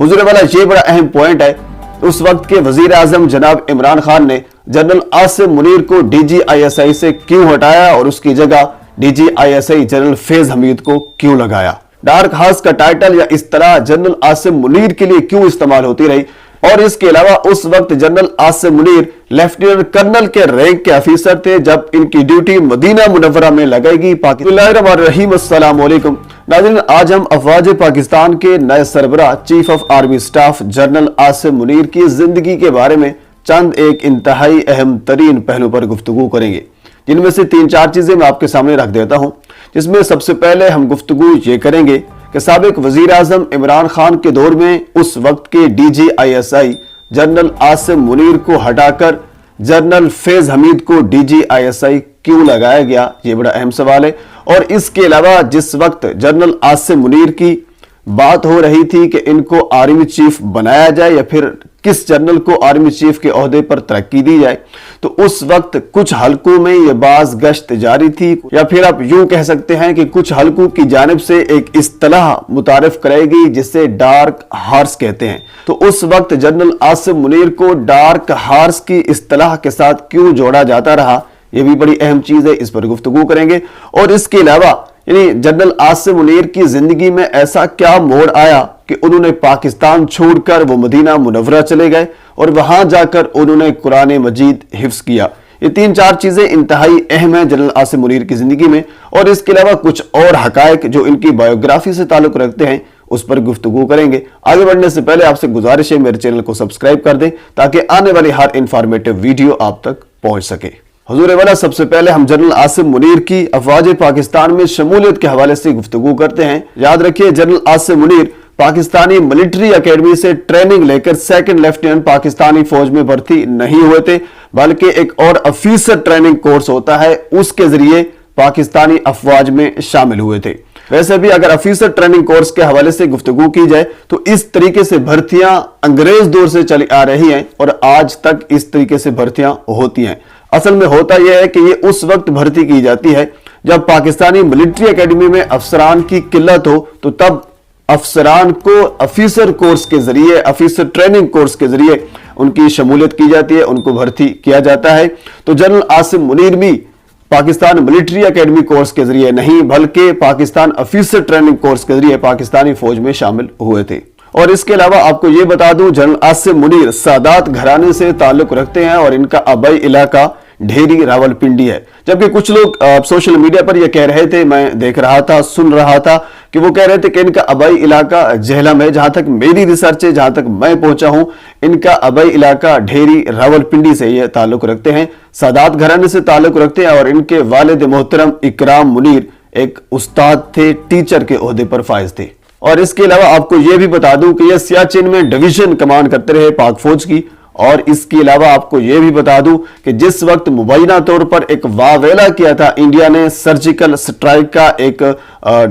हुजूर वाला ये बड़ा अहम पॉइंट है। उस वक्त के वजीर आजम जनाब इमरान खान ने जनरल आसिम मुनीर को DGISI से क्यों हटाया और उसकी जगह DGISI जनरल फैज हमीद को क्यों लगाया। डार्क हाउस का टाइटल या इस तरह जनरल आसिम मुनीर के लिए क्यों इस्तेमाल होती रही, और इसके अलावा उस वक्त general Asim Munir lieutenant colonel के रैंक के अफीसर थे जब इनकी ड्यूटी मदीना मुनव्वरा में लगेगी। बिस्मिल्लाहिर्रहमानिर्रहीम, अस्सलाम वालेकुम नाज़रीन, आज हम अफवाज पाकिस्तान के नए सरबराह chief of army staff general Asim Munir की जिंदगी के बारे में चंद एक इंतहाई अहम तरीन पहलू पर गुफ्तगू करेंगे, जिनमें से 3-4 चीजें मैं आपके सामने रख देता हूं। जिसमें सबसे पहले हम गुफ्तगू ये करेंगे कि साबिक वजीर आजम इमरान खान के दौर में उस वक्त के DGISI जनरल आसिम मुनीर को हटाकर जनरल फैज हमीद को DGISI क्यों लगाया गया, ये बड़ा अहम सवाल है। और इसके अलावा जिस वक्त जनरल आसिम मुनीर की बात हो रही थी कि इनको आर्मी चीफ बनाया जाए या फिर किस जनरल को आर्मी चीफ के ओहदे पर तरक्की दी जाए, तो उस वक्त कुछ हलकों में यह बाज गश्त जारी थी, या फिर आप यूं कह सकते हैं कि कुछ हलकों की जानिब से एक इस्तिलाह मुतारिफ कराई जिसे डार्क हार्स कहते हैं। तो उस वक्त जनरल आसिम मुनीर को डार्क हार्स की इस्तिलाह के साथ क्यों जोड़ा जाता रहा, यह भी बड़ी अहम चीज है, इस पर गुफ्तगू करेंगे। और इसके अलावा यानी जनरल आसिम मुनीर की जिंदगी में ऐसा क्या मोड़ आया कि उन्होंने पाकिस्तान छोड़कर वो मदीना मुनव्वरा चले गए और वहां जाकर उन्होंने कुरान मजीद हिफ्ज किया। ये 3-4 चीजें इंतहाई अहम है जनरल आसिम मुनीर की जिंदगी में। और इसके अलावा कुछ और हकायक जो इनकी बायोग्राफी से ताल्लुक रखते हैं उस पर गुफ्तगू करेंगे। आगे बढ़ने से पहले आपसे गुजारिश है मेरे चैनल को सब्सक्राइब कर दें ताकि आने वाली हर इंफॉर्मेटिव वीडियो आप तक पहुंच सके। हुजूर वाला, सबसे पहले हम जनरल आसिम मुनीर की अफवाज पाकिस्तान में शमूलियत के हवाले से गुफ्तगू करते हैं। याद रखिए, general Asim Munir Pakistani military academy से ट्रेनिंग लेकर सेकंड लेफ्टिनेंट पाकिस्तानी फौज में भर्ती नहीं हुए थे, बल्कि एक और अफीसर ट्रेनिंग कोर्स होता है, उसके जरिए पाकिस्तानी अफवाज में शामिल हुए थे। वैसे भी अगर अफीसर ट्रेनिंग कोर्स के हवाले से गुफ्तगू की जाए तो इस तरीके से भर्तियां अंग्रेज दौर से चली आ रही हैं और आज तक इस तरीके से भर्तियां होती हैं। असल में होता यह है कि ये उस वक्त भर्ती की जाती है जब पाकिस्तानी मिलिट्री एकेडमी में अफसरान की किल्लत हो, तो तब अफसरान को अफीसर कोर्स के जरिए, अफीसर ट्रेनिंग कोर्स के जरिए उनकी शमूलियत की जाती है, उनको भर्ती किया जाता है। तो जनरल आसिम मुनीर भी पाकिस्तान मिलिट्री एकेडमी कोर्स के जरिए नहीं बल्कि पाकिस्तान अफीसर ट्रेनिंग कोर्स के जरिए पाकिस्तानी फौज में शामिल हुए थे। और इसके अलावा आपको यह बता दूं, जनरल आसिम मुनीर सादात घराने से ताल्लुक रखते हैं और इनका आबाई इलाका ढेरी रावलपिंडी है। जबकि कुछ लोग सोशल मीडिया पर यह कह रहे थे, मैं देख रहा था, सुन रहा था कि वो कह रहे थे कि इनका आबाई इलाका जेहलम है। जहां तक मेरी रिसर्च है, जहां तक मैं पहुंचा हूं, इनका आबाई इलाका ढेरी रावलपिंडी से यह ताल्लुक रखते हैं, सादात घराने से ताल्लुक रखते हैं। और इनके वालिद मोहतरम इकराम मुनीर एक उस्ताद थे, टीचर के ओहदे पर फाइज थे। और इसके अलावा आपको यह भी बता दूं कि यह सियाचिन में डिवीजन कमांड करते रहे पाक फौज की। और इसके अलावा आपको यह भी बता दूं कि जिस वक्त मुबैना तौर पर एक वावेला किया था, इंडिया ने सर्जिकल स्ट्राइक का एक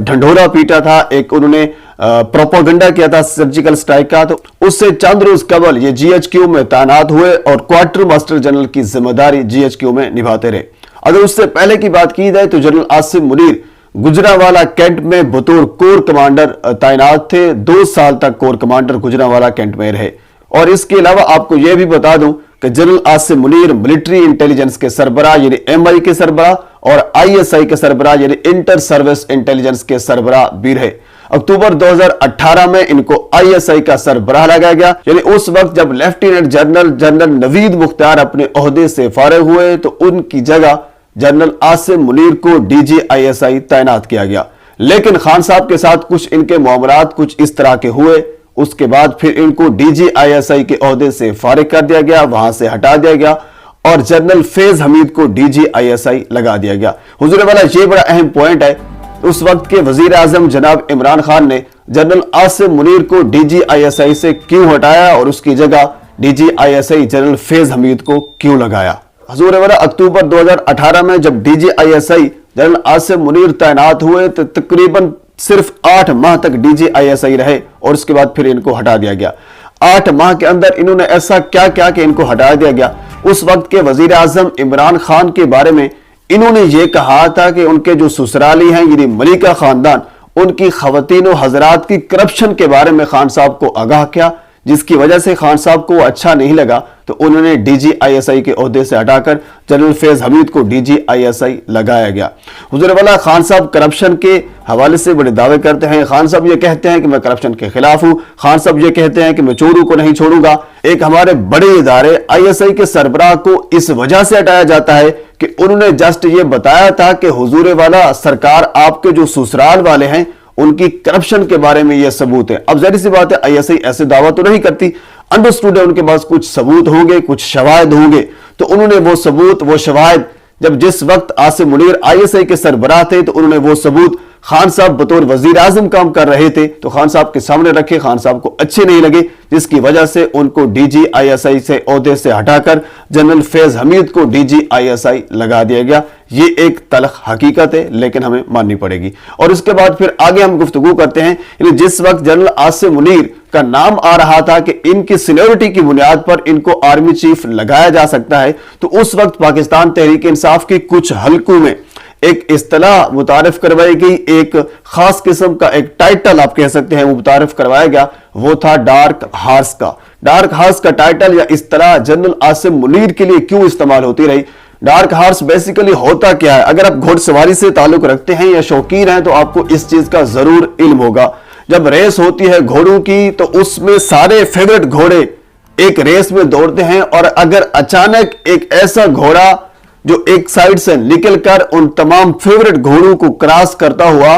ढंढोरा पीटा था, एक उन्होंने प्रोपेगेंडा किया था सर्जिकल स्ट्राइक का, तो उससे चंद रोज कबल ये GHQ में तैनात हुए और क्वार्टर मास्टर जनरल की जिम्मेदारी GHQ में निभाते रहे। अगर उससे पहले की बात की जाए तो जनरल आसिम मुनीर गुजरांवाला कैंट में बतौर कोर कमांडर तैनात थे। 2 साल तक कोर कमांडर गुजरांवाला कैंट में रहे। और इसके अलावा आपको यह भी बता दूं कि general Asim Munir military intelligence के सरबराह यानी MI के सरबराह और ISI के सरबराह यानी इंटर सर्विस इंटेलिजेंस के सरबराह भी रहे। अक्टूबर 2018 में इनको ISI का सरबराह लगाया गया, यानी उस वक्त जब लेफ्टिनेंट जनरल नवीद मुख्तार अपने ओहदे से फारिग हुए तो उनकी जगह जनरल आसिम मुनीर को DGISI तैनात किया गया। लेकिन खान साहब के साथ कुछ इनके मामलात कुछ इस तरह के हुए, उसके बाद फिर इनको DGISI के ओहदे से फारिग कर दिया गया, वहां से हटा दिया गया और जनरल फैज हमीद को DGISI लगा दिया गया। हुजूर वाला, ये बड़ा अहम पॉइंट है। उस वक्त के वजीर आजम जनाब इमरान खान ने जनरल आसिम मुनीर को DGISI से क्यों हटाया और उसकी जगह DGISI जनरल फैज हमीद को क्यों लगाया। हुजूर वाला, अक्टूबर 2018 में जब DGISI जनरल आसिम मुनीर तैनात हुए तो तकरीबन सिर्फ 8 माह तक DGISI रहे और उसके बाद फिर इनको हटा दिया गया। 8 माह के अंदर इन्होंने ऐसा क्या किया कि इनको हटा दिया गया। उस वक्त के वजीर आजम इमरान खान के बारे में इन्होंने ये कहा था कि उनके जो ससुराली हैं यानी मलिका खानदान, उनकी खवातीन हजरात की करप्शन के बारे में खान साहब को आगाह किया, जिसकी वजह से खान साहब को अच्छा नहीं लगा तो उन्होंने DGISI के ओहदे से हटाकर जनरल फैज हमीद को DGISI लगाया गया। हुजूर वाला खान साहब करप्शन के हवाले से बड़े दावे करते हैं। खान साहब ये कहते हैं कि मैं करप्शन के खिलाफ हूं। खान साहब ये कहते हैं कि मैं चोरों को नहीं छोड़ूंगा। एक हमारे बड़े इदारे ISI के सरबराह को इस वजह से हटाया जाता है कि उन्होंने जस्ट ये बताया था कि हुजूर वाला सरकार आपके जो ससुराल वाले हैं उनकी करप्शन के बारे में यह सबूत है। अब जाहिर सी बात है ISI ऐसे दावा तो नहीं करती, अंडरस्टूड है उनके पास कुछ सबूत होंगे, कुछ शवाहिद होंगे, तो उन्होंने वो सबूत वो शवाहिद जब जिस वक्त आसिम मुनीर ISI के सरबराह थे तो उन्होंने वो सबूत खान साहब बतौर वजीर आजम काम कर रहे थे तो खान साहब के सामने रखे। खान साहब को अच्छे नहीं लगे, जिसकी वजह से उनको DGISI से ओहदे से हटाकर जनरल फैज हमीद को DGISI लगा दिया गया। ये एक तलख हकीकत है, लेकिन हमें माननी पड़ेगी। और उसके बाद फिर आगे हम गुफ्तगू करते हैं। जिस वक्त जनरल आसिम मुनीर का नाम आ रहा था कि इनकी सीनियरिटी की बुनियाद पर इनको आर्मी चीफ लगाया जा सकता है, तो उस वक्त पाकिस्तान तहरीक इंसाफ के कुछ हलकों में एक इस्तिलाह मुतारिफ करवाई गई, एक खास किस्म का एक टाइटल आप कह सकते हैं वो मुतारिफ करवाया गया, वो था डार्क हार्स का। डार्क हार्स का टाइटल या इस्तिलाह जनरल आसिम मुनीर के लिए क्यों इस्तेमाल होती रही? डार्क हार्स बेसिकली होता क्या है? अगर आप घोड़सवारी से ताल्लुक रखते हैं या शौकीन हैं तो आपको इस चीज का जरूर इल्म होगा। जब रेस होती है घोड़ों की तो उसमें सारे फेवरेट घोड़े एक रेस में दौड़ते हैं, और अगर अचानक एक ऐसा घोड़ा जो एक साइड से निकलकर उन तमाम फेवरेट घोड़ों को क्रॉस करता हुआ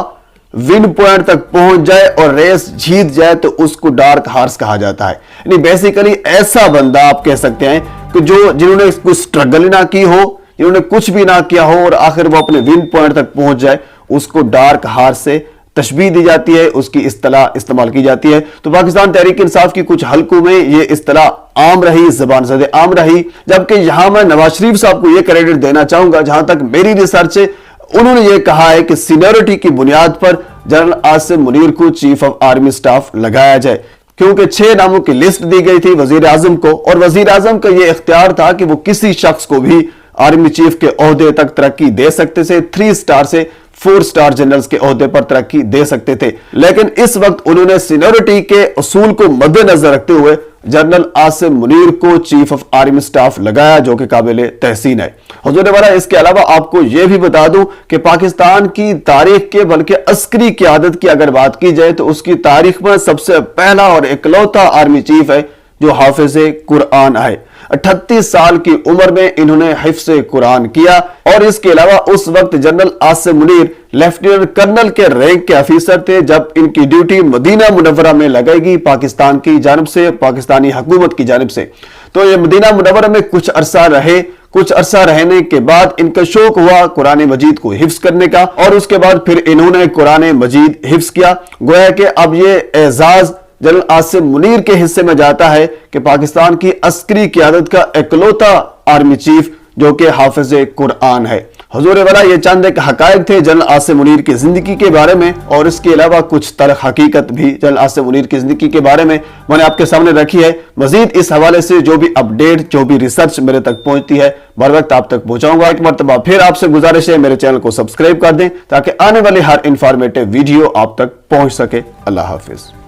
विन पॉइंट तक पहुंच जाए और रेस जीत जाए तो उसको डार्क हार्स कहा जाता है। यानी बेसिकली ऐसा बंदा आप कह सकते हैं कि जिन्होंने कुछ स्ट्रगल ना की हो, जिन्होंने कुछ भी ना किया हो और आखिर वो अपने विन पॉइंट तक पहुंच जाए, उसको डार्क हार्स से तशबीह दी जाती है, उसकी इस्तिलाह इस्तेमाल की जाती है। तो पाकिस्तान तहरीक इंसाफ की कुछ हलकों में ये इस्तिलाह आम रही, ज़बान ज़दे आम रही, जबकि यहां मैं नवाज शरीफ साहब को यह क्रेडिट देना चाहूंगा, जहां तक मेरी रिसर्च है उन्होंने ये कहा है कि सीनियरिटी की बुनियाद पर जनरल आसिम मुनीर को चीफ ऑफ आर्मी स्टाफ लगाया जाए, क्योंकि 6 नामों की लिस्ट दी गई थी वजीर आजम को, और वजीर आजम का यह इख्तियार था कि वो किसी शख्स को भी आर्मी चीफ के ओहदे तक तरक्की दे सकते थे, 3 स्टार से 4 स्टार जनरल्स के ओहदे पर तरक्की दे सकते थे। लेकिन इस वक्त उन्होंने सीनियरिटी के उसूल को मद्देनजर रखते हुए जनरल आसिम मुनीर को चीफ ऑफ आर्मी स्टाफ लगाया, जो कि काबिल तहसीन है। हुजूर वाला इसके अलावा आपको यह भी बता दूं कि पाकिस्तान की तारीख के बल्कि अस्करी क़यादत की अगर बात की जाए तो उसकी तारीख में सबसे पहला और इकलौता आर्मी चीफ है जो हाफिज कुरान है। 38 साल की उम्र में इन्होंने हिफ्ज़ कुरान किया, और इसके अलावा उस वक्त general Asim Munir lieutenant colonel के रैंक के अफीसर थे जब इनकी ड्यूटी मदीना मुनव्वरा में लगाई पाकिस्तान की जानिब से, पाकिस्तानी हुकूमत की जानिब से। तो ये मदीना मुनव्वरा में कुछ अरसा रहे। कुछ अरसा रहने के बाद इनका शौक हुआ कुरान मजीद को हिफ्ज़ करने का, और उसके बाद फिर इन्होंने कुरान मजीद हिफ्ज़ किया। गोया कि अब ये एजाज जनरल आसिम मुनीर के हिस्से में जाता है कि पाकिस्तान की अस्करी क़यादत का इकलौता आर्मी चीफ जो कि हाफिज कुरान है। हुजूर वाला ये चंद एक हकायक थे जनरल आसिम मुनीर की जिंदगी के बारे में, और इसके अलावा कुछ तल्ख हकीकत भी जनरल आसिम मुनीर की जिंदगी के बारे में मैंने आपके सामने रखी है। मजीद इस हवाले से जो भी अपडेट, जो भी रिसर्च मेरे तक पहुंचती है बर वक्त आप तक पहुंचाऊंगा। एक मरतबा फिर आपसे गुजारिश है मेरे चैनल को सब्सक्राइब कर दें ताकि आने वाली हर इंफॉर्मेटिव वीडियो आप तक पहुंच सके। अल्लाह हाफिज।